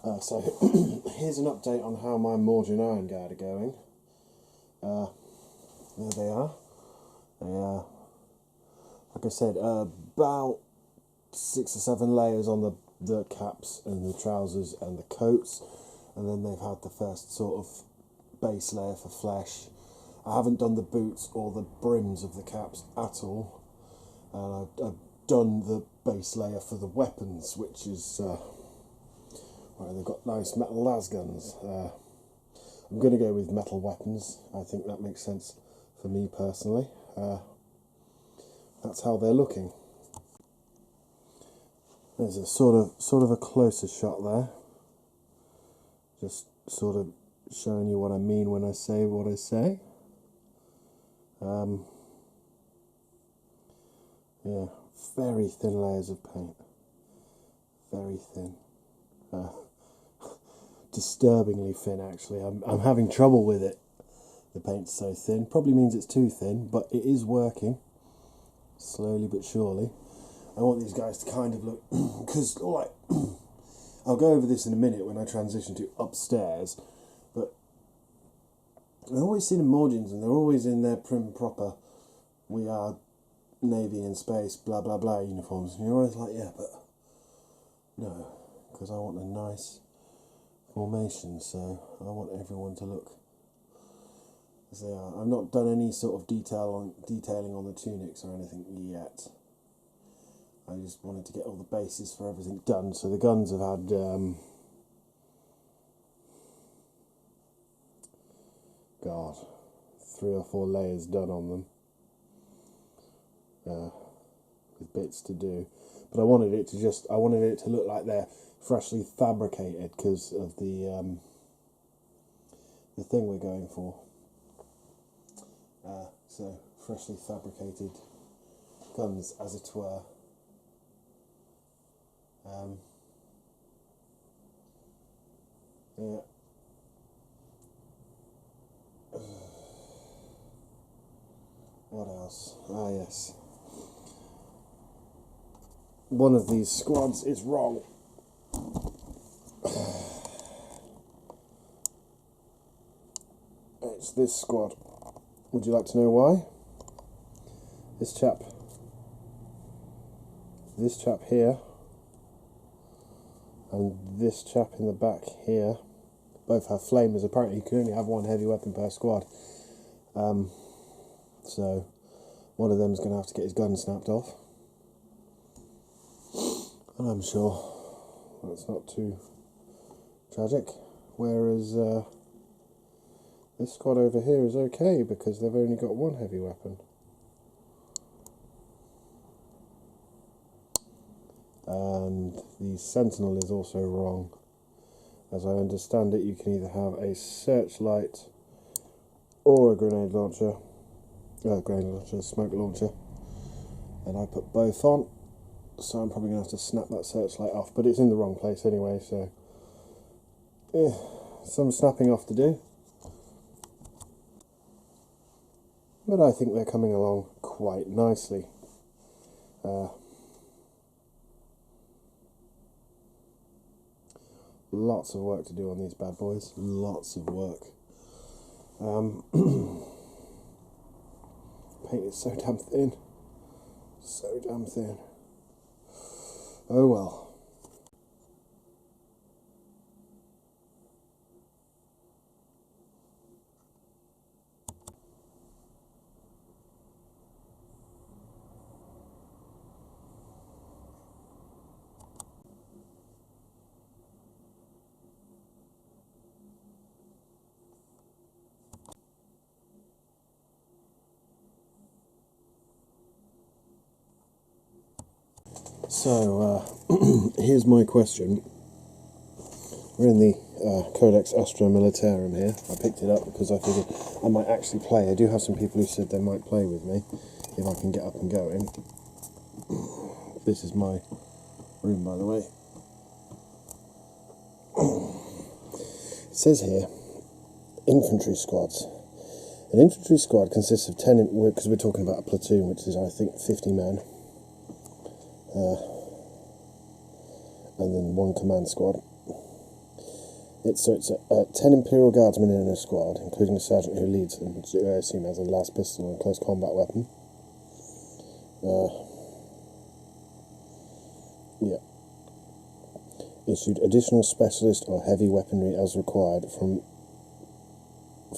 So here's an update on how my mordian iron guard are going. There they are. Like I said, about 6 or 7 layers on the caps and the trousers and the coats, and then they've had the first sort of base layer for flesh. I haven't done the boots or the brims of the caps at all, and I've done the base layer for the weapons, which is right, they've got nice metal las guns. I'm going to go with metal weapons. I think that makes sense for me personally. That's how they're looking. There's a sort of a closer shot there. Just sort of showing you what I mean when I say what I say. Yeah, very thin layers of paint. Very thin. Disturbingly thin, actually. I'm having trouble with it. The paint's so thin. Probably means it's too thin, but it is working. Slowly but surely. I want these guys to kind of look... Because, like... I'll go over this in a minute when I transition to upstairs, but I always see the mordians, and they're always in their prim and proper, we are Navy in space, blah blah blah uniforms. And you're always like, yeah, but no, because I want a nice formation, so I want everyone to look as they are. I've not done any sort of detailing on the tunics or anything yet. I just wanted to get all the bases for everything done. So the guns have had God, 3 or 4 layers done on them, with bits to do. But I wanted it to look like they're freshly fabricated because of the thing we're going for. So freshly fabricated guns, as it were. Yeah. What else? Ah, yes. One of these squads is wrong. It's this squad. Would you like to know why? This chap here, and this chap in the back here, both have flamers. Apparently you can only have 1 heavy weapon per squad. So one of them is going to have to get his gun snapped off. And I'm sure that's not too tragic. Whereas this squad over here is okay because they've only got 1 heavy weapon. And the sentinel is also wrong. As I understand it, you can either have a searchlight or a grenade launcher, smoke launcher, and I put both on, so I'm probably going to have to snap that searchlight off, but it's in the wrong place anyway, so some snapping off to do. But I think they're coming along quite nicely. Lots of work to do on these bad boys. Lots of work. Paint is so damn thin. So damn thin. Oh well. So, here's my question. We're in the Codex Astra Militarum here. I picked it up because I figured I might actually play. I do have some people who said they might play with me if I can get up and going. This is my room, by the way. It says here, infantry squads. An infantry squad consists of 10, because we're talking about a platoon, which is, I think, 50 men. And then 1 command squad. It's 10 Imperial Guardsmen in a squad, including a sergeant who leads them, which I assume has a las pistol and close combat weapon. Yeah. Issued additional specialist or heavy weaponry as required, from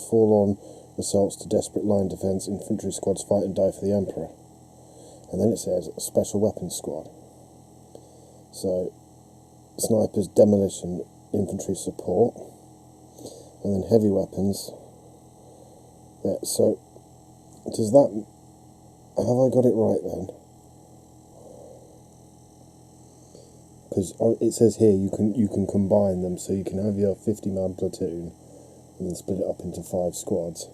full-on assaults to desperate line defense. Infantry squads fight and die for the Emperor. And then it says special weapons squad. So, snipers, demolition, infantry support, and then heavy weapons. Yeah, so does that, have I got it right then? Because it says here you can combine them, so you can have your 50-man platoon and then split it up into 5 squads,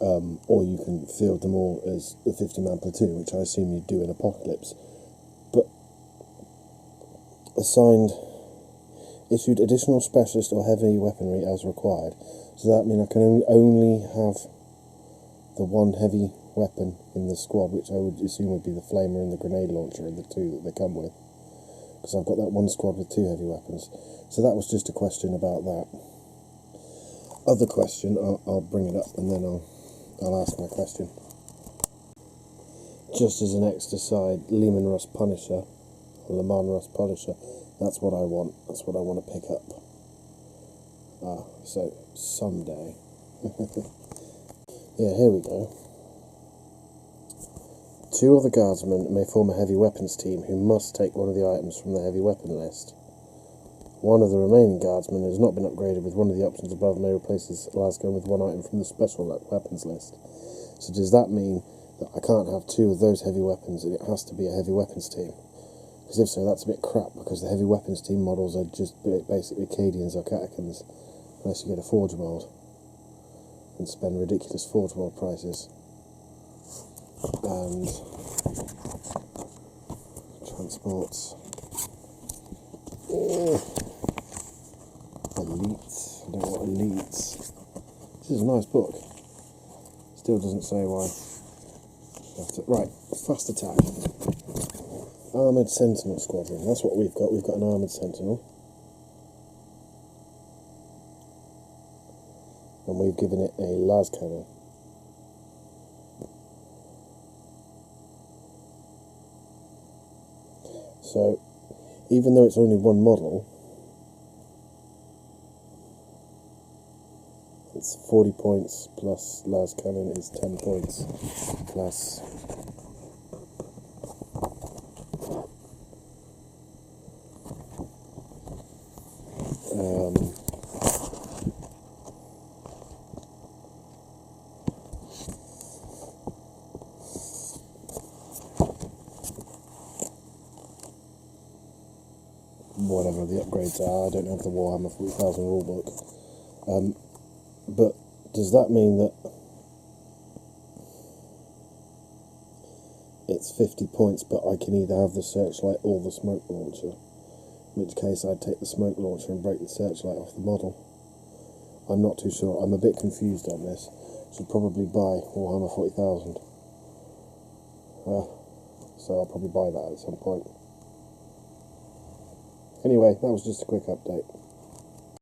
or you can field them all as a 50-man platoon, which I assume you do in Apocalypse. But issued additional specialist or heavy weaponry as required. Does that mean I can only have the one heavy weapon in the squad, which I would assume would be the flamer and the grenade launcher, and the 2 that they come with? Because I've got that one squad with 2 heavy weapons. So that was just a question about that. Other question, I'll bring it up and then I'll ask my question. Just as an extra side, Lehman Russ Punisher, or Le Mans Russ Punisher, that's what I want. That's what I want to pick up. So someday. Yeah, here we go. 2 other guardsmen may form a heavy weapons team who must take one of the items from the heavy weapon list. One of the remaining guardsmen has not been upgraded with one of the options above, may replace his last gun with one item from the special weapons list. So does that mean that I can't have 2 of those heavy weapons and it has to be a heavy weapons team? Because if so, that's a bit crap, because the heavy weapons team models are just basically Cadians or Catechans, unless you get a Forge mold and spend ridiculous Forge mold prices. And transports. Elites. I don't want elites. This is a nice book. Still doesn't say why. Right, fast attack. Armoured Sentinel Squadron. That's what we've got. We've got an Armoured Sentinel. And we've given it a las cannon. So, even though it's only one model, it's 40 points plus las cannon is 10 points plus whatever the upgrades are. I don't have the Warhammer 40,000 rulebook. But does that mean that it's 50 points, but I can either have the searchlight or the smoke launcher? In which case I'd take the smoke launcher and break the searchlight off the model. I'm not too sure. I'm a bit confused on this. Should probably buy Warhammer 40,000. So I'll probably buy that at some point. Anyway, that was just a quick update.